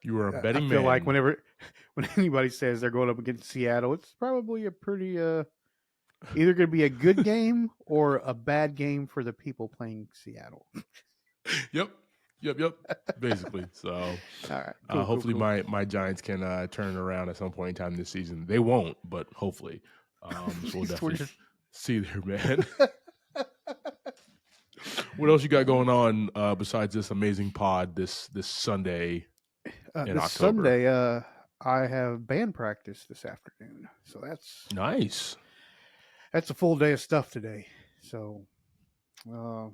You were a I betting feel like man. when anybody says they're going up against Seattle, it's probably a pretty either going to be a good game or a bad game for the people playing Seattle. Yep. Yep. Basically. So All right, cool, cool, hopefully cool. my Giants can turn it around at some point in time this season. They won't, but hopefully. So we'll We're definitely just see there, man. What else you got going on besides this amazing pod this Sunday in this October? Sunday. I have band practice this afternoon, so Nice. that's a full day of stuff today. So, gonna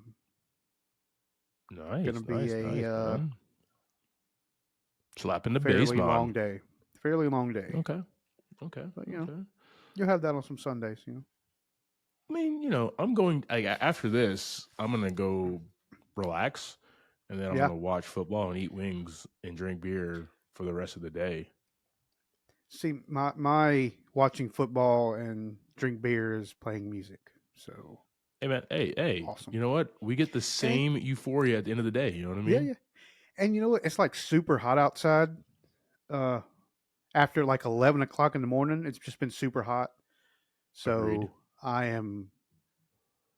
be Nice, a man. Slapping the bass, fairly man. long day. Fairly long day, Okay. but Okay. you'll have that on some Sundays. I mean, I'm going after this. I'm gonna go relax, and then I'm Yeah. gonna watch football and eat wings and drink beer for the rest of the day. See, my watching football and drink beer is playing music. So Hey, man. Hey. awesome. You know what? We get the And same euphoria at the end of the day. You know what I yeah, mean? yeah. And you know what? It's like super hot outside. Uh, After like 11 o'clock in the morning, it's just been super hot. Agreed. So I am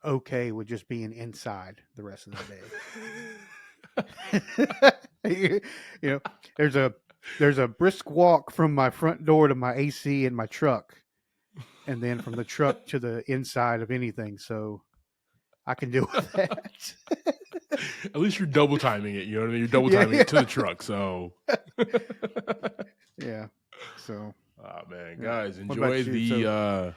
okay with just being inside the rest of the day. you know, there's a brisk walk from my front door to my AC in my truck, and then from the truck to the inside of anything. So I can deal with that. At least you're double timing it. You know what I mean? You're double yeah, timing it to yeah, the truck. So, yeah. So, oh man, yeah. guys, What about you? So,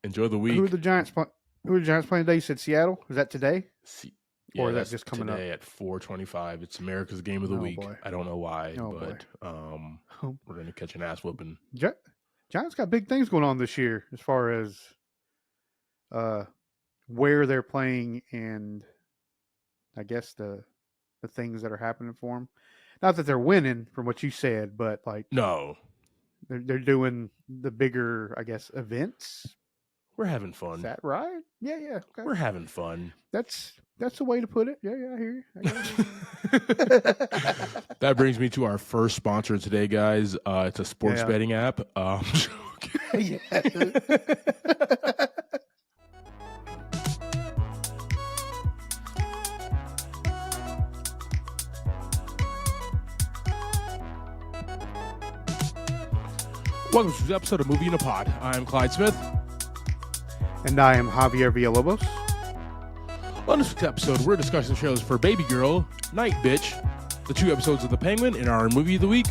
enjoy the who are week. the Giants? Who are the Giants playing today? You said Seattle. Is that today, See, or yeah, is that that's just coming up? today at 4:25. It's America's game of the Oh week. boy. I don't know why, Oh boy. but Oh, we're gonna catch an ass whooping. Giants got big things going on this year as far as uh, where they're playing and I guess the things that are happening for them. Not that they're winning from what you said, but like No, they're doing the bigger, I guess, events. we're having Is fun. that right? Yeah, yeah. Okay. We're having fun. That's the way to put it. Yeah, yeah. I hear you. I got you. That brings me to our first sponsor today, guys. It's a sports yeah, betting app. yeah. Welcome to the episode of Movie in a Pod. I'm Clyde Smith. And I am Javier Villalobos. On this week's episode, we're discussing shows for Baby Girl, Night Bitch, the 2 episodes of The Penguin, and our movie of the week,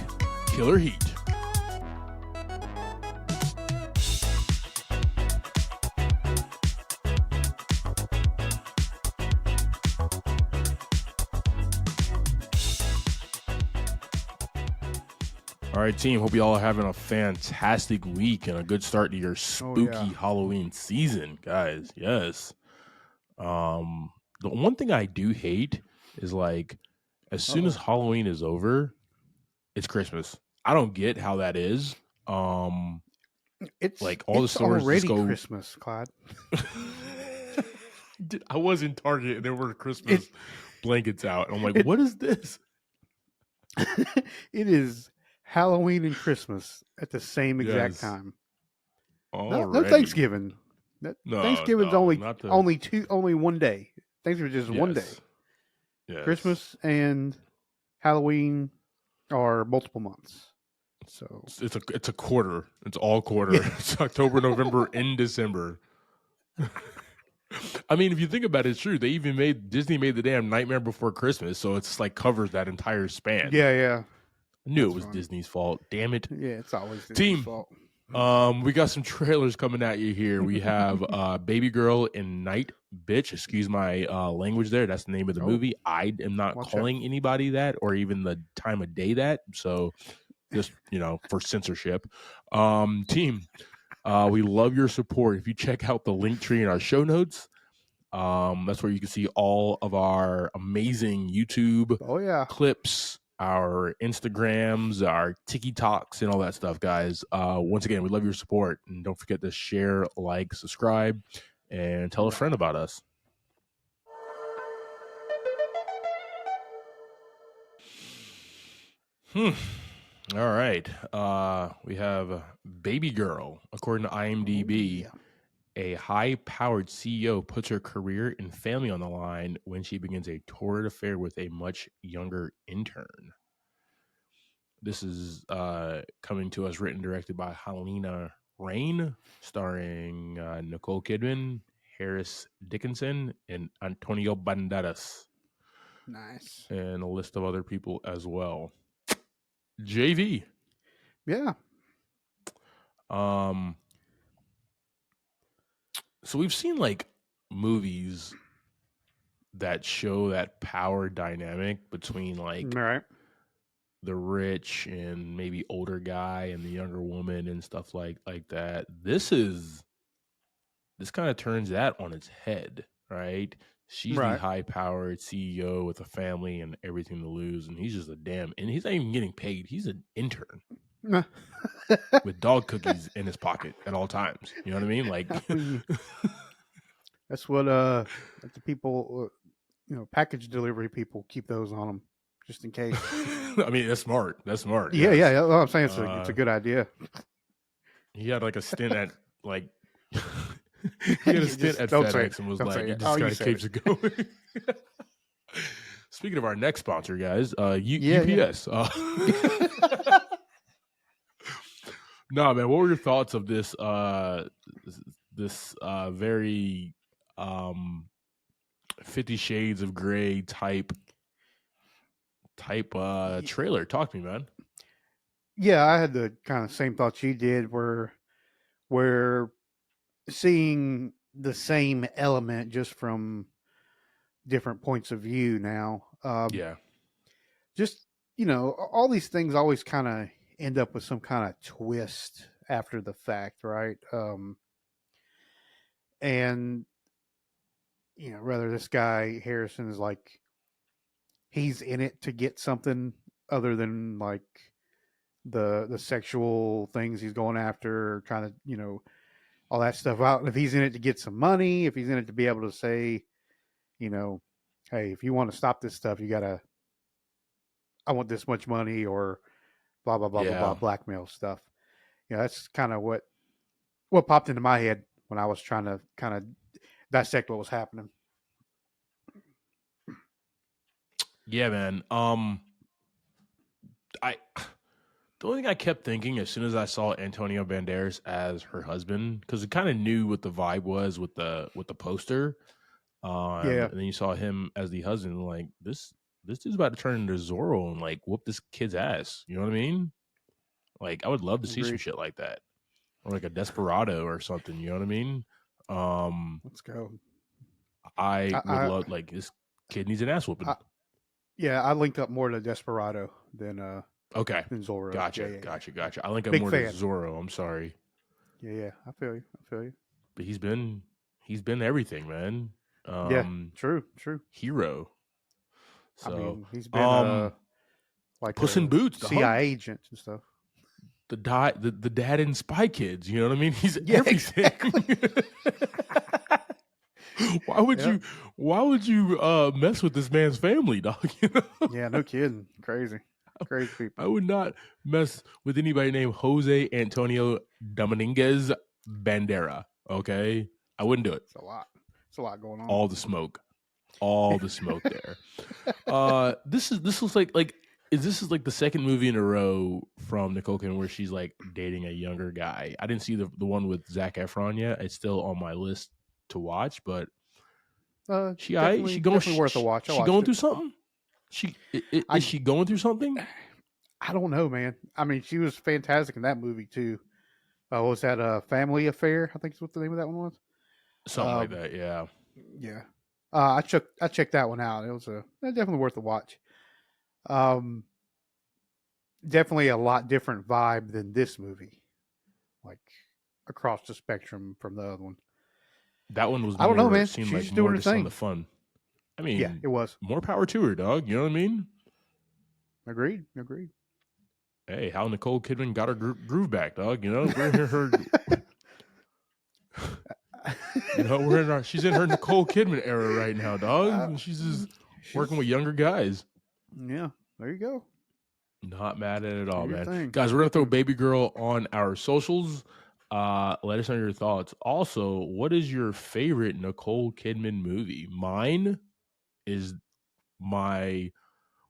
Killer Heat. All right, team. Hope you all are having a fantastic week and a good start to your spooky Halloween season, guys. Yes. The one thing I do hate is like as soon as Halloween is over, it's Christmas. I don't get how that is. It's like all the it's stores already just go. Christmas, Clyde. I was in Target and there were Christmas blankets out. And I'm like, what is this? It is Halloween and Christmas at the same exact time. No Thanksgiving. Thanksgiving's only one day. Thanksgiving is just one day. Yes. Christmas and Halloween are multiple months. So it's a quarter. It's all quarter. Yeah. It's October, November, and December. I mean, if you think about it, it's true. Disney made the damn Nightmare Before Christmas, so it's like covers that entire span. Yeah. I knew it was Disney's fault. Damn it. Yeah, it's always Disney's fault. We got some trailers coming at you here. We have Baby Girl and Night Bitch. Excuse my language there. That's the name of the movie. I am not calling anybody that or even the time of day that. So just, for censorship. Team, we love your support. If you check out the link tree in our show notes, that's where you can see all of our amazing YouTube clips, our Instagrams, our TikToks, and all that stuff, guys. Once again, we love your support. And don't forget to share, like, subscribe, and tell a friend about us. All right. We have Baby Girl. According to Oh, IMDb, yeah. a high-powered CEO puts her career and family on the line when she begins a torrid affair with a much younger intern. This is coming to us written and directed by Helena Rain, starring Nicole Kidman, Harris Dickinson, and Antonio Banderas, Nice. and a list of other people as well. JV. Yeah. Um, so we've seen like movies that show that power dynamic between like All right. the rich and maybe older guy and the younger woman and stuff like that. This kind of turns that on its head, right? She's the Right. high powered CEO with a family and everything to lose, and he's just and he's not even getting paid. He's an intern with dog cookies in his pocket at all times. You know what I mean? Like, I mean, that's what the people, package delivery people keep those on them just in case. I mean, that's smart. That's smart. Yeah, Yes. yeah. I'm saying it's a good idea. He had like a stint at like he had a stint at FedEx and was like, it just kind of keeps it going. Speaking of our next sponsor, guys, UPS. No, man, what were your thoughts of this very 50 Shades of Grey type trailer? Talk to me, man. Yeah, I had the kind of same thoughts you did. Where we're seeing the same element just from different points of view now. Yeah. Just all these things always kind of end up with some kind of twist after the fact, right? And whether this guy Harrison is like he's in it to get something other than like the sexual things he's going after, kind of all that stuff out. And if he's in it to get some money, if he's in it to be able to say, hey, if you want to stop this stuff, you gotta, I want this much money, or blah blah blah blah blah, blackmail stuff. That's kind of what popped into my head when I was trying to kind of dissect what was happening. Yeah, man. The only thing I kept thinking as soon as I saw Antonio Banderas as her husband, because it kind of knew what the vibe was with the poster. Yeah. And then you saw him as the husband, like this dude's about to turn into Zorro and like whoop this kid's ass. You know what I mean? Like I would love to see some shit like that, or like a Desperado or something. You know what I mean? Let's go. I would love, like, this kid needs an ass whooping. I linked up more to Desperado than Okay. than Zorro. Gotcha. I link up Big more fan. to Zorro. I'm sorry. Yeah. I feel you. But he's been everything, man. True. Hero. So I mean, he's been like Puss in Boots, CIA agent and stuff. The dad in Spy Kids. You know what I mean? He's everything. Exactly. Why would you mess with this man's family, dog? Yeah, no kidding. Crazy people. I would not mess with anybody named Jose Antonio Dominguez Bandera. Okay, I wouldn't do it. It's a lot going on. All the smoke there. This looks like this is like the second movie in a row from Nicole Kidman where she's like dating a younger guy. I didn't see the one with Zac Efron yet. It's still on my list to watch, but she definitely worth a watch. She going through something? Is she going through something? I don't know, man. I mean, she was fantastic in that movie too. Was that a Family Affair? I think is what the name of that one was. Something like that, yeah. Yeah. I checked that one out. It was definitely worth a watch. Definitely a lot different vibe than this movie, like across the spectrum from the other one. That one was. I don't know, man. Seemed She's like just doing her just on thing. the fun. I mean, yeah, it was. More power to her, dog. You know what I mean? Agreed. Hey, how Nicole Kidman got her groove back, dog. You know, we're in her. She's in her Nicole Kidman era right now, dog. She's just working with younger guys. Yeah, there you go. Not mad at it at Do all, your man. thing. Guys, we're gonna throw Baby Girl on our socials. Let us know your thoughts. Also, what is your favorite Nicole Kidman movie? Mine is my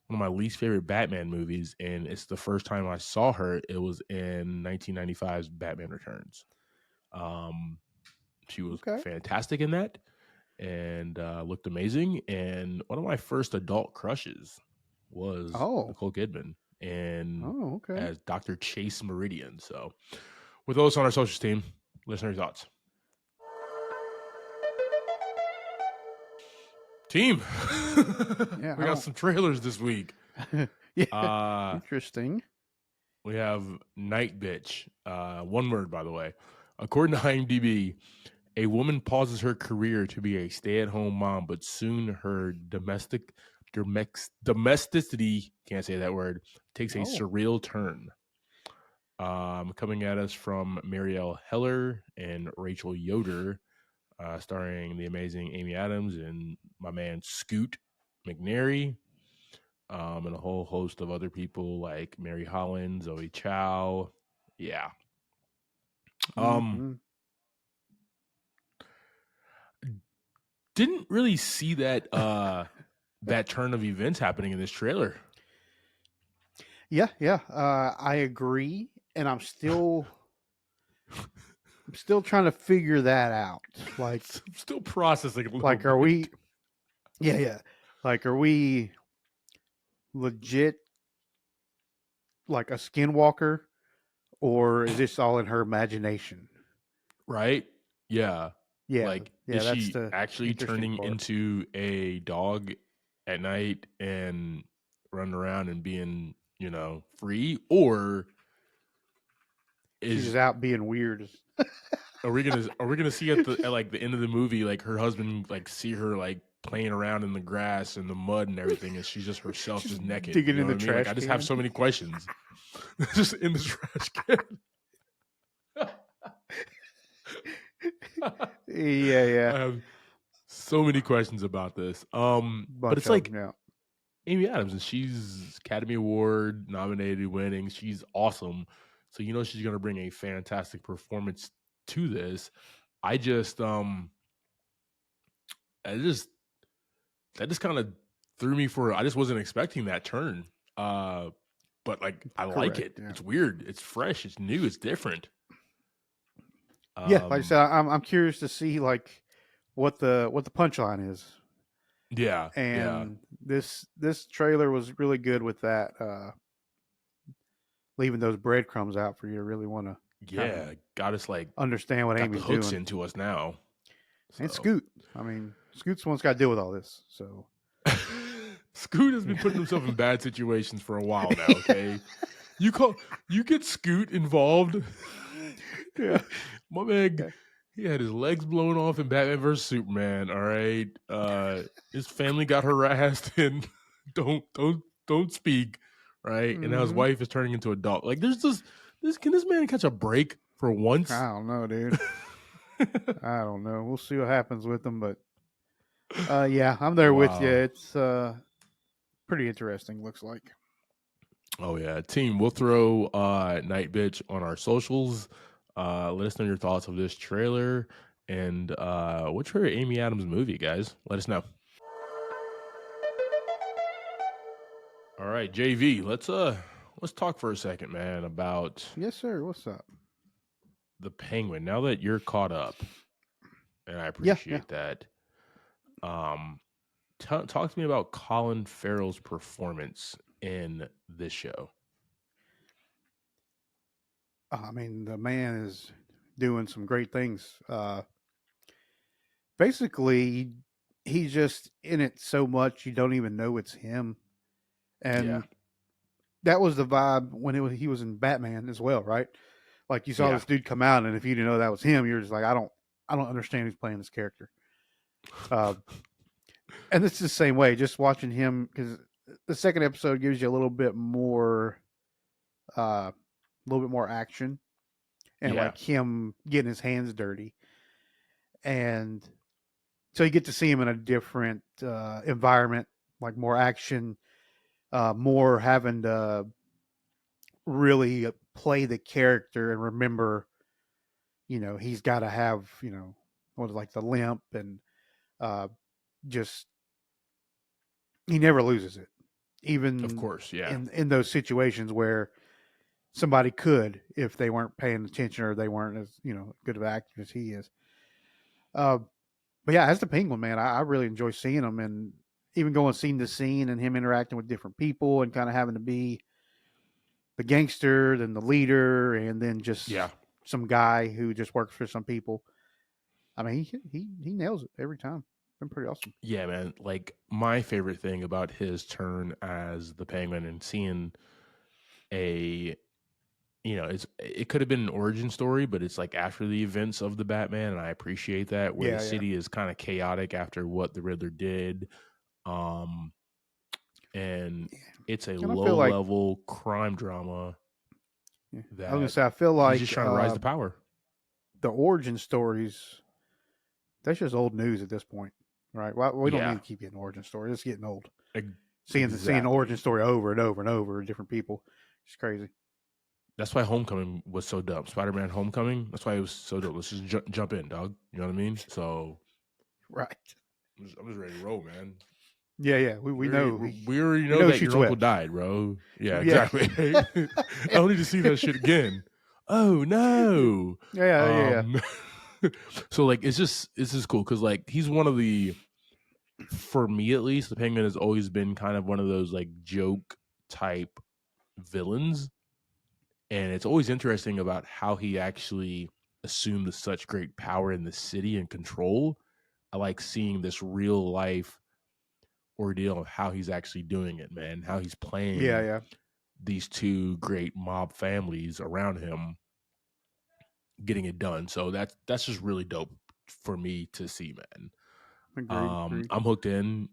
one of my least favorite Batman movies, and it's the first time I saw her. It was in 1995's Batman Returns. Um, she was Okay. fantastic in that, and looked amazing. And one of my first adult crushes was Oh. Nicole Kidman, and Oh, okay. as Dr. Chase Meridian. So, with those on our socials team, listener thoughts. Team, Yeah, we got some trailers this week. Yeah. Interesting. We have Night Bitch. One word, by the way. According to IMDb, a woman pauses her career to be a stay-at-home mom, but soon her domesticity, can't say that word, takes a surreal turn. Coming at us from Marielle Heller and Rachel Yoder, starring the amazing Amy Adams and my man Scoot McNairy, and a whole host of other people like Mary Holland, Zoe Chow. Yeah. Mm-hmm. Didn't really see that that turn of events happening in this trailer. Yeah. I agree, and I'm still trying to figure that out. Like, I'm still processing a little like, bit. are we? Yeah. Like, are we legit like a skinwalker, or is this all in her imagination? Right? Yeah. Yeah. Like, Yeah. is That's she the actually interesting turning part. into a dog at night and running around and being, free? Or She's is just out being weird. are we gonna see at the end of the movie, like her husband like see her like playing around in the grass and the mud and everything, and she's just herself, just naked. digging You in know the what I mean? Like, trash I just have can. so many questions. Just in the trash can. Yeah. I have so many questions about this. But Bunch it's of like them. Yeah. Amy Adams, and she's Academy Award nominated, winning. She's awesome. So she's gonna bring a fantastic performance to this. I just I just that just kind of threw me for. I just wasn't expecting that turn. But like I like Correct. it. Yeah. It's weird. It's fresh. It's new. It's different. Yeah. Like I said, I'm curious to see like what the punchline is. Yeah. And this trailer was really good with that, leaving those breadcrumbs out for you to really want to Yeah. Got us like understand what got the Amy's hooks doing. into us now. And So. Scoot. I mean, Scoot's the one's got to deal with all this. So Scoot has been putting himself in bad situations for a while now. Okay, you get Scoot involved. Yeah. My man, he had his legs blown off in Batman vs Superman. All right, his family got harassed and don't speak. Right, and now his wife is turning into a dog. Like, there's this. Can this man catch a break for once? I don't know, dude. I don't know. We'll see what happens with them, but yeah, I'm there with you. It's pretty interesting. Looks like. Oh yeah, team. We'll throw Night Bitch on our socials. Let us know your thoughts of this trailer and what's your Amy Adams movie, guys. Let us know. All right, JV. Let's talk for a second, man, about Yes, sir. What's up? the Penguin. Now that you're caught up, and I appreciate that. Talk to me about Colin Farrell's performance in this show. I mean, the man is doing some great things. Basically, he's just in it so much you don't even know it's him, and that was the vibe when he was in Batman as well, right? Like you saw this dude come out, and if you didn't know that was him, you're just like, I don't understand who's playing this character. And it's the same way. Just watching him, because the second episode gives you a little bit more action, and like him getting his hands dirty, and so you get to see him in a different environment, like more action, more having to really play the character and remember, he's got to have, what like the limp and uh, just he never loses it, Of even course, yeah. in those situations where somebody could if they weren't paying attention or they weren't as good of an actor as he is. Uh, but yeah, as the Penguin, man, I really enjoy seeing him and even going scene to scene and him interacting with different people and kind of having to be the gangster, then the leader, and then just Yeah. some guy who just works for some people. I mean, he nails it every time. Been pretty awesome. Yeah, man. Like my favorite thing about his turn as the Penguin and seeing a it could have been an origin story, but it's like after the events of the Batman, and I appreciate that where the Yeah, yeah. city is kind of chaotic after what the Riddler did. Um and it's a And I low feel like, level crime drama yeah, I was gonna that say, I feel he's like just trying to rise to power. the origin stories, that's just old news at this point, right? Well, we don't need Yeah. to keep getting origin stories. It's getting old. ex- Seeing the Exactly. origin story over and over and over, different people, it's crazy. That's why Homecoming was so dumb. Spider-Man Homecoming. That's why it was so dumb. Let's just jump in, dog. You know what I mean? So Right. I'm just ready to roll, man. Yeah, yeah. We know We already we know know that shoots your uncle webs. died, bro. Yeah, Yeah. exactly. I don't need to see that shit again. Oh no. Yeah, yeah, yeah. So like it's just cool because like he's one of the, for me at least, the Penguin has always been kind of one of those like joke type villains, and it's always interesting about how he actually assumed such great power in the city and control. I like seeing this real life ordeal of how he's actually doing it, man. How he's Yeah, playing yeah. these two great mob families around him, getting it done. So that's just really dope for me to see, man. Agreed. I'm hooked in.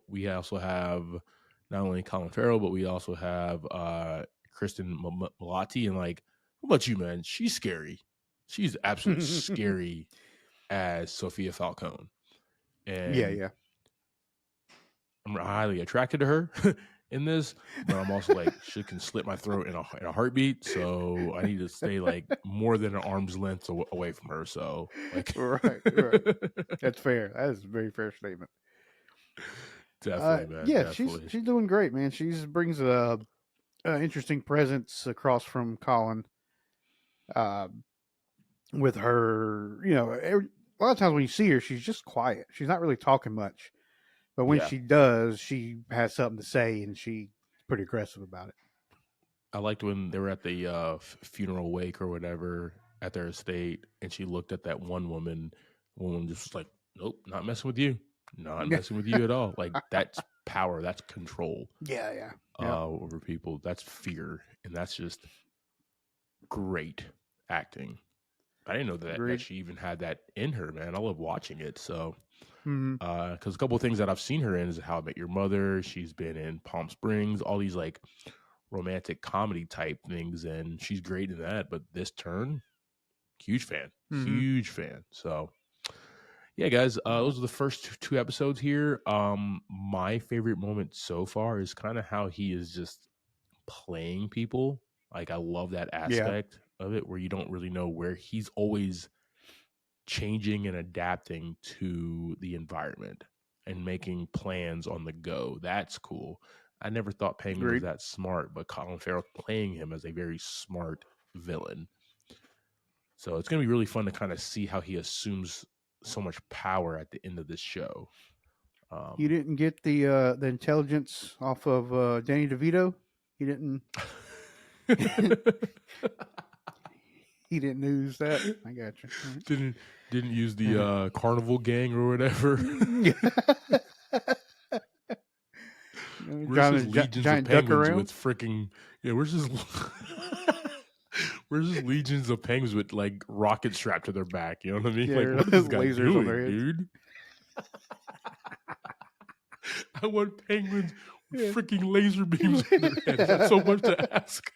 We also have not only Colin Farrell, but we also have Kristen Milotti. And like, how about you, man? She's scary. She's absolutely scary as Sophia Falcone, Yeah, and yeah. I'm highly attracted to her in this. But I'm also like, she can slit my throat in a heartbeat. So I need to stay like more than an arm's length away from her. So like, Right. That's fair. That is a very fair statement. definitely, man, Yeah, definitely. she's doing great, man. She's brings a interesting presence across from Colin. Uh, with her, a lot of times when you see her, she's just quiet. She's not really talking much, but when Yeah. she does, she has something to say, and she's pretty aggressive about it. I liked when they were at the funeral wake or whatever at their estate, and she looked at that one woman. Woman just was like, "Nope, not messing with you. Not Yeah, messing with you at all." Like that's power. That's control yeah. over people. That's fear, and that's just great acting. I didn't know that Agreed. she even had that in her, man. I love watching it. So, Mm-hmm. because a couple of things that I've seen her in is How I Met Your Mother. She's been in Palm Springs. All these like romantic comedy type things, and she's great in that. But this turn, Mm-hmm. huge fan. So yeah, guys, Yeah. those are the first two episodes here. My favorite moment so far is kind of how he is just playing people. Like I love that Yeah. aspect of it where you don't really know where he's always changing and adapting to the environment and making plans on the go. That's cool. I never thought Penguin was Agreed. that smart, but Colin Farrell playing him as a very smart villain. So it's going to be really fun to kind of see how he assumes so much power at the end of this show. You didn't get the intelligence off of Danny DeVito. He didn't. He didn't use that. I got you. didn't didn't use the carnival gang or whatever. Where's Driving his a legions of giant duck penguins with around. freaking where's his where's his legions of penguins with like rockets strapped to their back? You know what I mean? Yeah, Like what is this guy lasers on their doing, heads. dude? I want penguins with Yeah. freaking laser beams on their heads. That's so much to ask.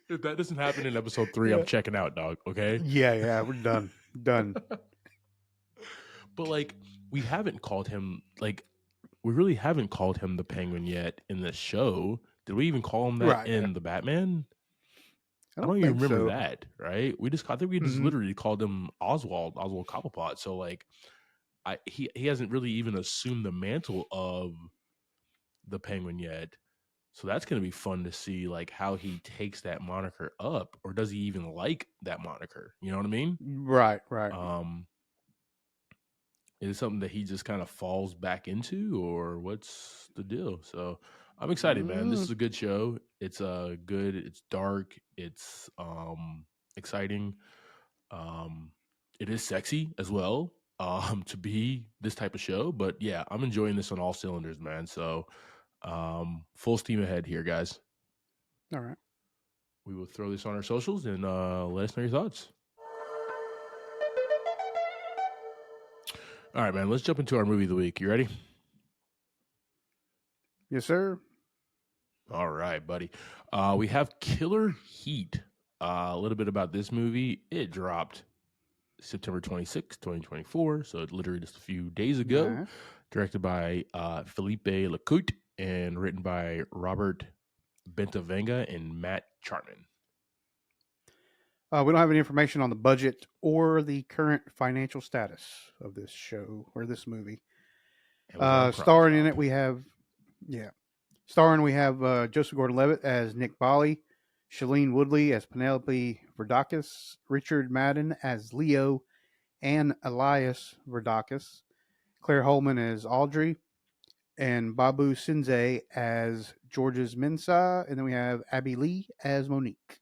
If that doesn't happen in episode 3, Yeah. I'm checking out, dog. Okay. Yeah, we're done. Done. But like, we haven't called him like we really haven't called him the Penguin yet in this show. Did we even call him that Right. in the Batman? I I don't don't even think remember so. that, right? I think we just Hmm. literally called him Oswald Cobblepot. So like, he hasn't really even assumed the mantle of the Penguin yet. So that's going to be fun to see, like how he takes that moniker up, or does he even like that moniker? You know what I mean? Right. Right. Um, is it something that he just kind of falls back into, or what's the deal? So I'm excited, man. This Mm, is a good show. It's good. It's dark. It's exciting. Um, it is sexy as well. To be this type of show, but yeah, I'm enjoying this on all cylinders, man. So, full steam ahead here, guys. all right. We will throw this on our socials and let us know your thoughts. All right, man. Let's jump into our movie of the week. You ready? Yes, sir. All right, buddy. We have Killer Heat. A little bit about this movie. It dropped September 26th, 2024. So, literally just a few days ago. Nice. Directed by Felipe Lecoute and written by Robert Bentavenga and Matt Chartman. We don't have any information on the budget or the current financial status of this show or this movie. It was on Crop Starring in Top. it, we have, yeah, starring we have Joseph Gordon-Levitt as Nick Bali, Shailene Woodley as Penelope Verdakis, Richard Madden as Leo and Elias Verdakis, Claire Holman as Audrey, and Babu Sinze as George's Mensah, and then we have Abby Lee as Monique.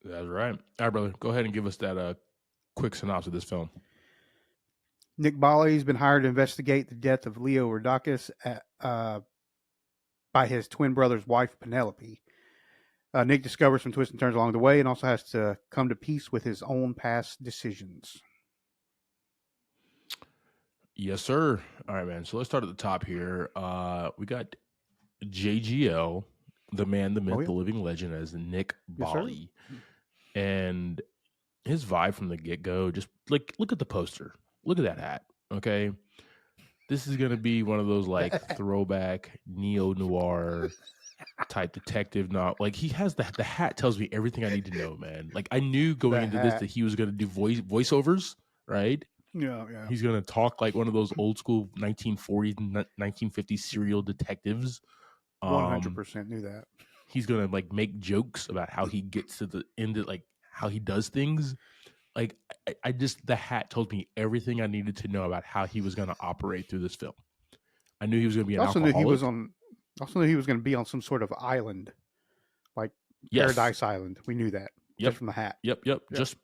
That's right. All right, brother. Go ahead and give us that quick synopsis of this film. Nick Bali's been hired to investigate the death of Leo Verdakis by his twin brother's wife, Penelope. Nick discovers some twists and turns along the way and also has to come to peace with his own past decisions. Yes, sir. All right, man. So let's start at the top here. We got JGL, the man, the myth, yeah. the living legend, as Nick Yes, Bali. And his vibe from the get-go, just like look at the poster. Look at that hat. Okay. This is gonna be one of those like throwback neo-noir type detective, not like he has the hat tells me everything I need to know, man. Like I knew going into this that he was gonna do voiceovers, right? Yeah. He's gonna talk like one of those old school 1940s, 1950s serial detectives. 100% knew that. He's gonna like make jokes about how he gets to the end of like how he does things. Like I just the hat told me everything I needed to know about how he was gonna operate through this film. I knew he was gonna be an Also knew he was alcoholic. on. Also knew he was going to be on some sort of island, like Yes. Paradise Island. We knew that just from the hat. Yep. Just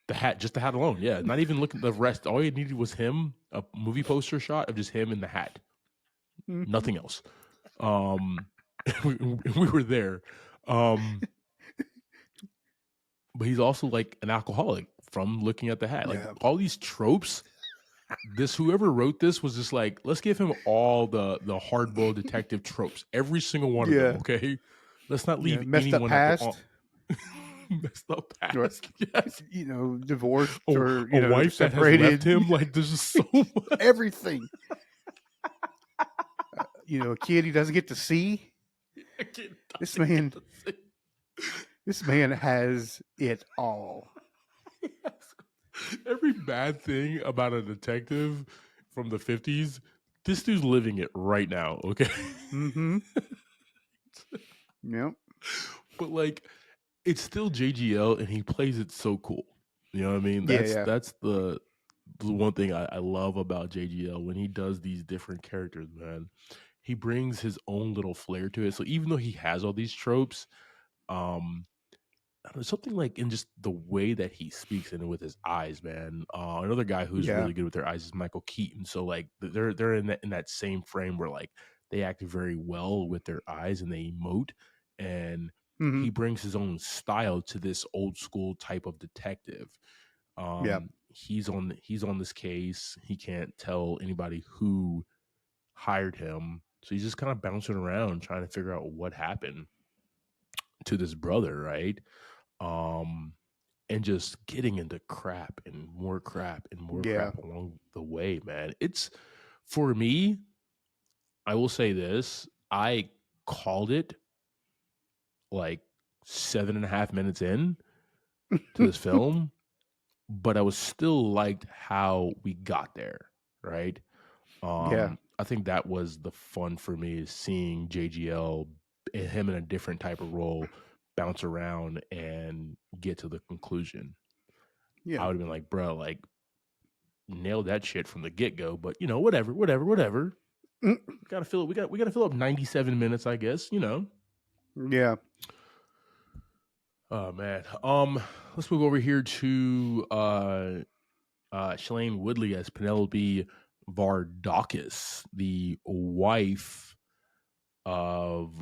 the hat alone. Yeah. Not even looking at the rest. All you needed was him, a movie poster shot of just him in the hat. Mhm. Nothing else. We were there. But he's also like an alcoholic from looking at the hat. Like all these tropes. Whoever wrote this was just like, let's give him all the hard boiled detective tropes, every single one of them. Okay, let's not leave anyone at the messed up past. Right. Yes. Divorced or a wife separated. That has left him. Like there's just so much. Everything. A kid he doesn't get to see. This man has it all. Yes. Every bad thing about a detective from the 50s, this dude's living it right now. Okay. Mm-hmm. Yep. But like, it's still JGL, and he plays it so cool. You know what I mean? That's the one thing I love about JGL when he does these different characters, man. He brings his own little flair to it. So even though he has all these tropes, something like in just the way that he speaks and with his eyes, man. Another guy who's really good with their eyes is Michael Keaton. So like they're in that same frame where like they act very well with their eyes and they emote, and he brings his own style to this old school type of detective. He's on this case. He can't tell anybody who hired him, so he's just kind of bouncing around trying to figure out what happened to this brother, right? And just getting into crap and more crap along the way, man. It's, for me, I will say this, I called it like 7.5 minutes in to this film, but I was still liked how we got there, right? Yeah. I think that was the fun for me, is seeing JGL and him in a different type of role bounce around and get to the conclusion. I Yeah. would have been like, bro, like nailed that shit from the get go, but whatever. Mm. Gotta fill it. We gotta fill up 97 minutes, I guess. Yeah. Oh man. Let's move over here to Shailene Woodley as Penelope Vardakis, the wife of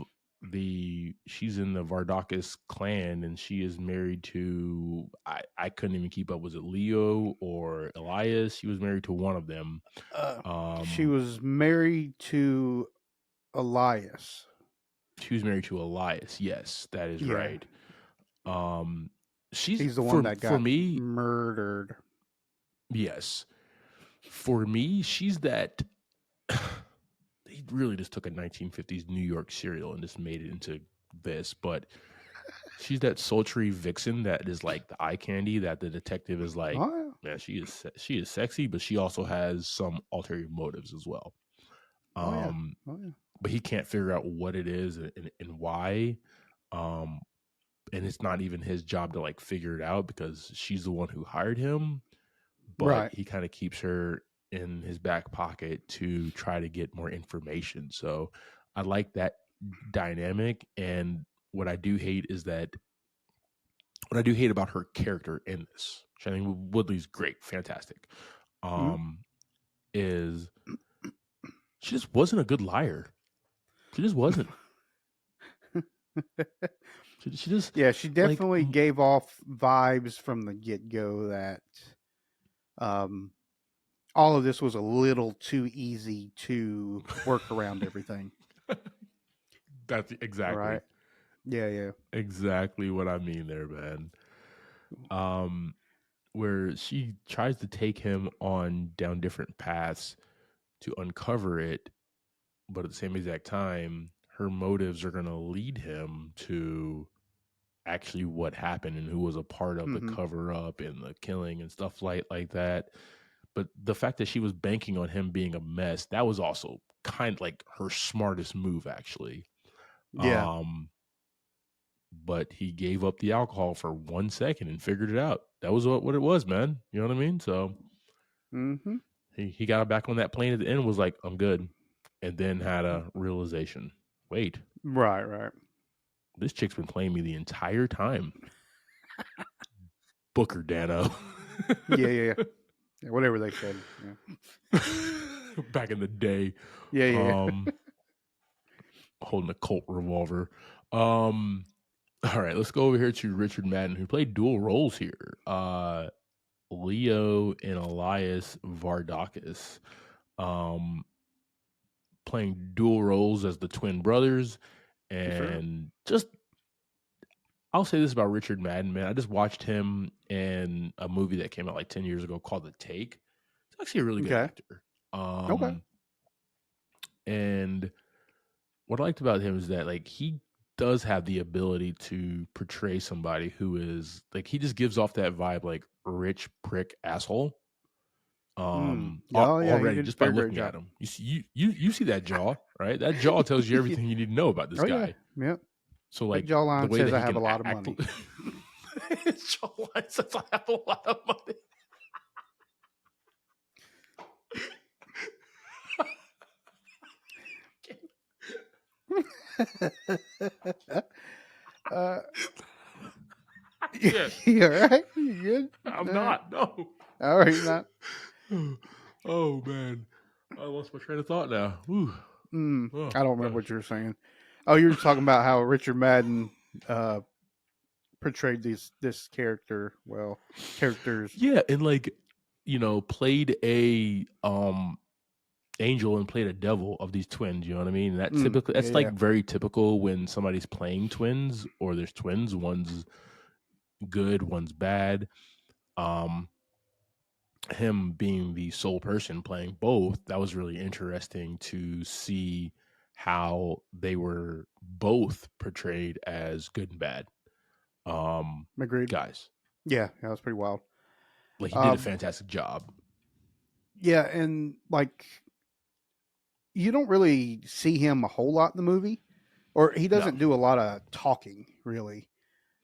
she's in the Vardakis clan, and she is married to I couldn't even keep up. Was it Leo or Elias? She was married to one of them. She was married to Elias. She was married to Elias. Yes, that is Yeah. right. She's He's the one that for got me. murdered. Yes, for me, she's that. He really just took a 1950s New York serial and just made it into this, but she's that sultry vixen that is like the eye candy that the detective is like, Oh, man, she is sexy, but she also has some ulterior motives as well. oh yeah. Oh yeah. But he can't figure out what it is and why. And it's not even his job to like figure it out because she's the one who hired him. But Right. he kind of keeps her in his back pocket to try to get more information. So I like that dynamic. And what I do hate about her character in this, Shailene Woodley's great, fantastic, is she just wasn't a good liar. She just wasn't. She just Yeah, she like definitely gave off vibes from the get go that all of this was a little too easy to work around everything. that's exactly Right. Yeah, yeah. exactly what I mean there, man. Where she tries to take him on down different paths to uncover it, but at the same exact time, her motives are going to lead him to actually what happened and who was a part of the Mm-hmm. cover up and the killing and stuff like that. But the fact that she was banking on him being a mess, that was also kind of like her smartest move, actually. Yeah. But he gave up the alcohol for 1 second and figured it out. That was what it was, man. You know what I mean? So Mm-hmm. he got back on that plane at the end and was like, I'm good. And then had a realization. Wait, Right, right. this chick's been playing me the entire time. Booker Dano. Yeah. Whatever they said. Yeah. Back in the day. Yeah. Holding a Colt revolver. All right, let's go over here to Richard Madden, who played dual roles here. Leo and Elias Vardakis. Playing dual roles as the twin brothers. And just I'll say this about Richard Madden, man. I just watched him in a movie that came out like 10 years ago called The Take. He's actually a really good actor. Okay. And what I liked about him is that like he does have the ability to portray somebody who is like he just gives off that vibe like rich prick asshole. Already just by looking at him. You see that jaw, right? That jaw tells you everything you need to know about this guy. Yeah. So like that jawline the way says that I he have can a lot of money. His jawline says I have a lot of money. You all right? You good? I'm not. No. All right, not. Oh man, I lost my train of thought now. Oh, I don't remember what you were saying. Oh, you were talking about how Richard Madden portrayed this character well. Characters. Yeah, and like played a angel and played a devil of these twins. You know what I mean? That's typically very typical when somebody's playing twins or there's twins. One's good, one's bad. Him being the sole person playing both, that was really interesting to see how they were both portrayed as good and bad Agreed. guys. Yeah, that was pretty wild. Like he did a Um, fantastic job. yeah, and like you don't really see him a whole lot in the movie, or he No, doesn't do a lot of talking really.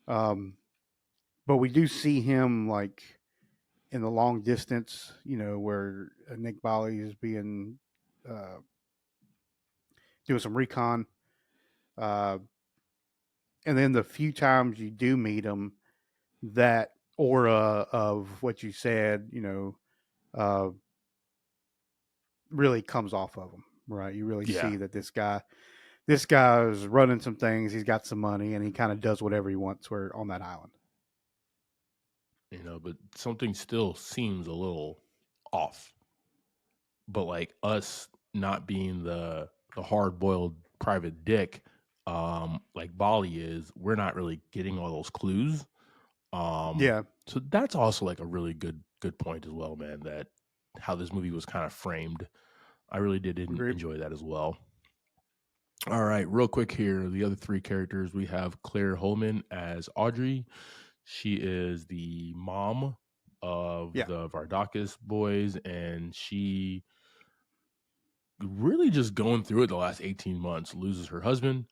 Um, but we do see him like in the long distance, where Nick Bali is being uh, doing some recon, uh, and then the few times you do meet him, that aura of what you said, uh, really comes off of him, right? You really yeah, see that this guy is running some things. He's got some money, and he kind of does whatever he wants. Where on that island, but something still seems a little off. But like us not being the hard boiled private dick, like Bali is, we're not really getting all those clues. Um, yeah, so that's also like a really good point as well, man. That how this movie was kind of framed. I really did agreed. enjoy that as well. All right, real quick here. The other three characters we have Claire Holman as Audrey. She is the mom of Yeah, the Vardakis boys, and she really just going through it the last 18 months. Loses her husband,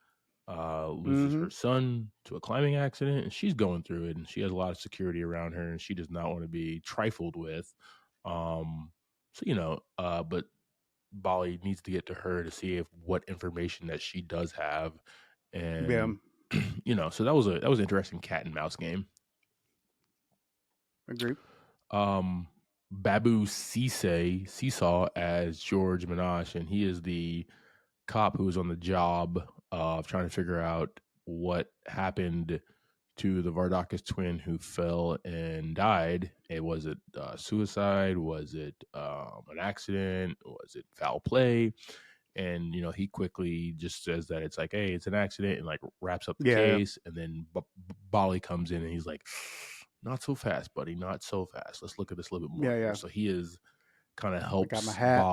loses mm-hmm. her son to a climbing accident, and she's going through it. And she has a lot of security around her, and she does not want to be trifled with. So but Bali needs to get to her to see if what information that she does have, Yeah, and so that was an interesting cat and mouse game. agreed. Um, Babu Seesaw as George Minaj, and he is the cop who was on the job of trying to figure out what happened to the Vardakis twin who fell and died. Was it suicide? Was it an accident? Was it foul play? And he quickly just says that it's like, hey, it's an accident, and like wraps up the Yeah, case. And then Bali comes in and he's like, not so fast, buddy, not so fast. Let's look at this a little bit more yeah, here. yeah. So he is kind of I got my helps hat.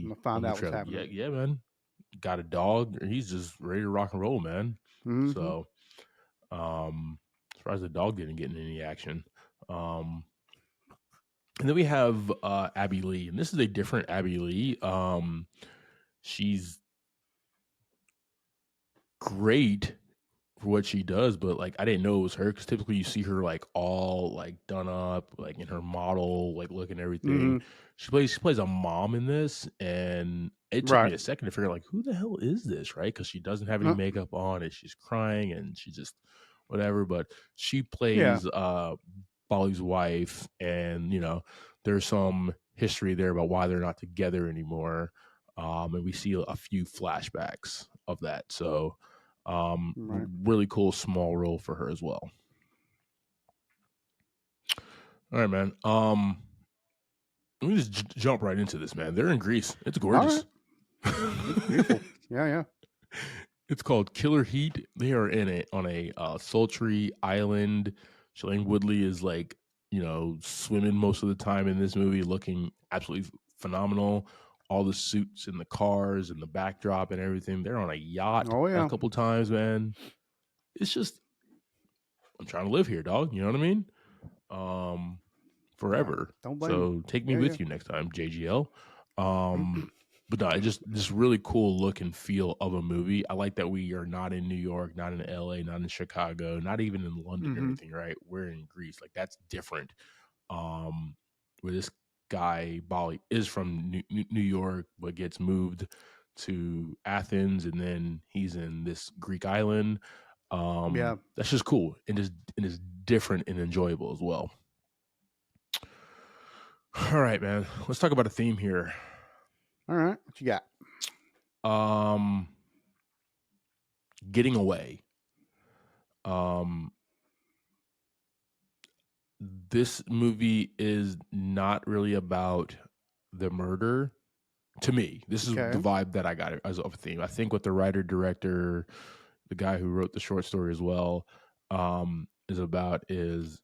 I'm Bali gonna find on the out what's trail. Yeah, happening. yeah, man. Got a dog. He's just ready to rock and roll, man. Mm-hmm. So, as far as the dog didn't get in any action. Um, and then we have Abby Lee, and this is a different Abby Lee. She's great for what she does, but like I didn't know it was her because typically you see her like all like done up, like in her model, like look and everything. Mm-hmm. She plays a mom in this, and it took me Right. a second to figure like who the hell is this, right? Because she doesn't have any Uh, makeup on, and she's crying, and she just whatever. But she yeah. plays Bali's wife, and there's some history there about why they're not together anymore, and we see a few flashbacks of that. So Right. really cool small role for her as well. All right, man. Let me just jump right into this, man. They're in Greece. It's All right. gorgeous. It's beautiful. Yeah, yeah. It's called Killer Heat. They are on a sultry island. Shailene Woodley is like swimming most of the time in this movie, looking absolutely phenomenal. All the suits and the cars and the backdrop and everything. They're on a yacht Oh a yeah. couple times, man. It's just I'm trying to live here, dog. You know what I mean? Um, Yeah. forever. Don't blame me. So take me Yeah, yeah. with you next time, JGL. But no, it just really cool look and feel of a movie. I like that we are not in New York, not in LA, not in Chicago, not even in London or Mm-hmm. anything, right? We're in Greece. Like that's different. Where this guy Bali is from New York, but gets moved to Athens, and then he's in this Greek island. Yeah. That's just cool and is different and enjoyable as well. All right, man. Let's talk about a theme here. All right. What you got? Um, Getting away. Um, this movie is not really about the murder. To me, this is the Okay. vibe that I got as of a theme. I think what the writer director, the guy who wrote the short story as well, is about is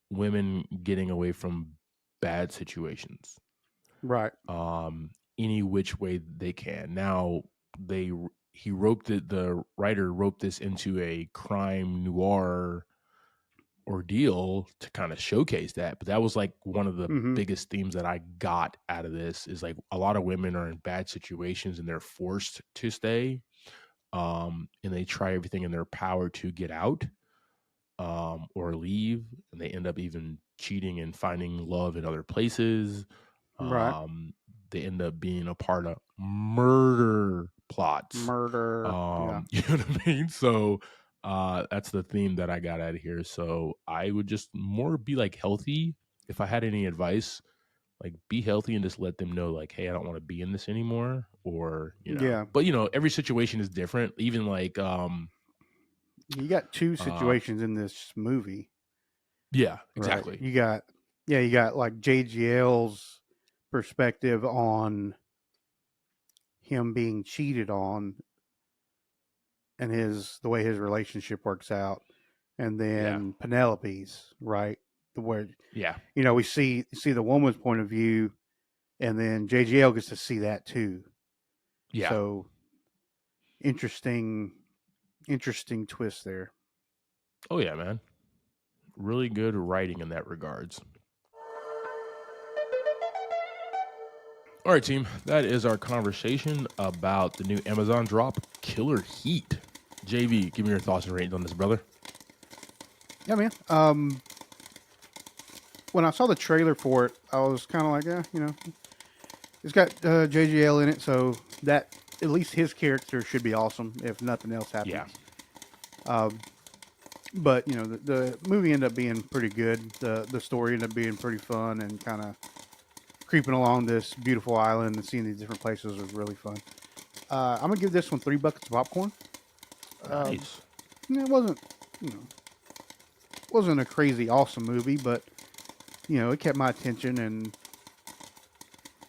women getting away from bad situations. Right. Any which way they can. Now they the writer wrote this into a crime noir ordeal to kind of showcase that. But that was like one of the biggest themes that I got out of this is like a lot of women are in bad situations and they're forced to stay, and they try everything in their power to get out, or leave, and they end up even cheating and finding love in other places. Right. They end up being a part of murder plots. Murder. Yeah. You know what I mean? So that's the theme that I got out of here. So I would just more be like healthy. If I had any advice, like be healthy and just let them know like, hey, I don't want to be in this anymore. Or, you know, Yeah. but you know, every situation is different. Even like, you got two situations in this movie. Yeah, exactly. Right? You got like JGL's perspective on him being cheated on and the way his relationship works out, and then Penelope's, right, where you know we see the woman's point of view, and then JGL gets to see that too. Yeah. So interesting twist there. Oh yeah, man. Really good writing in that regards. All right, team. That is our conversation about the new Amazon drop, Killer Heat. JV, give me your thoughts and ratings on this, brother. Yeah, man. When I saw the trailer for it, I was kind of like, you know, it's got JGL in it, so that at least his character should be awesome if nothing else happens. Yeah. But you know, the movie ended up being pretty good. The story ended up being pretty fun, and kind of creeping along this beautiful island and seeing these different places was really fun. I'm gonna give this one 3 buckets of popcorn. Nice. It wasn't, you know, wasn't a crazy awesome movie, but you know, it kept my attention, and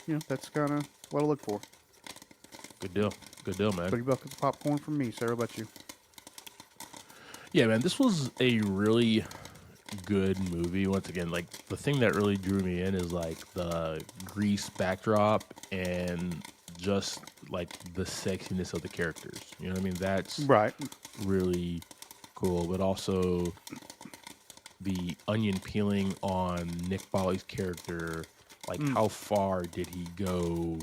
you know, that's kind of what I look for. Good deal, man. 3 buckets of popcorn from me. Sarah, about you? Yeah, man, this was a really good movie. Once again, like the thing that really drew me in is like the Grease backdrop and just like the sexiness of the characters. You know what I mean? That's right. Really cool. But also the onion peeling on Nick Bolly's character. Like how far did he go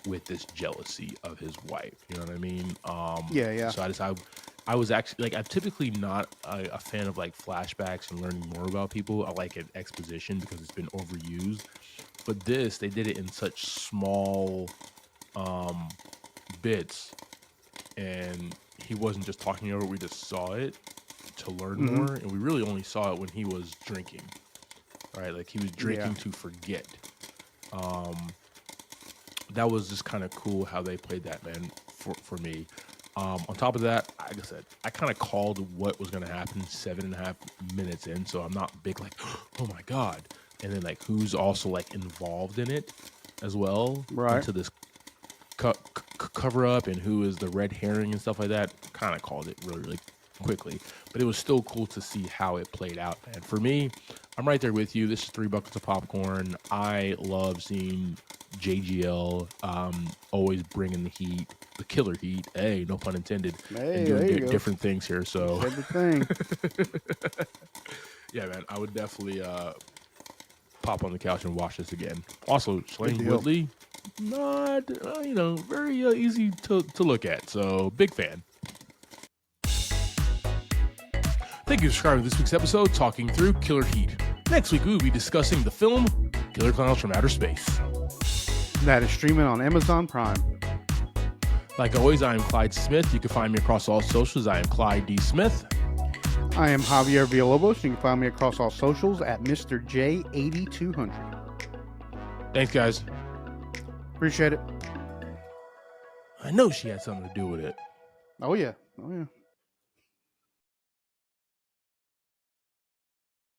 with this jealousy of his wife? You know what I mean? Yeah. So I was actually like, I'm typically not a fan of like flashbacks and learning more about people. I like an exposition because it's been overused. But this, they did it in such small bits, and he wasn't just talking over it. We just saw it to learn more, and we really only saw it when he was drinking, right? Like he was drinking to forget. That was just kind of cool how they played that, man, for me. On top of that, like I said, I kind of called what was going to happen 7.5 minutes in, so I'm not big like, oh my God. And then like who's also like involved in it as well, right, into this cover up, and who is the red herring and stuff like that. Kind of called it really quickly, but it was still cool to see how it played out. And for me, I'm right there with you. This is 3 buckets of popcorn. I love seeing JGL always bringing the heat, the killer heat. Hey, no pun intended. Hey, and doing different things here. So everything. Yeah, man, I would definitely pop on the couch and watch this again. Also, Shailene Woodley, not very easy to look at. So big fan. Thank you for subscribing to this week's episode, talking through Killer Heat. Next week, we will be discussing the film Killer Clowns from Outer Space. That is streaming on Amazon Prime. Like always, I am Clyde Smith. You can find me across all socials. I am Clyde D. Smith. I am Javier Villalobos. You can find me across all socials at Mr. J8200. Thanks, guys. Appreciate it. I know she had something to do with it. Oh, yeah.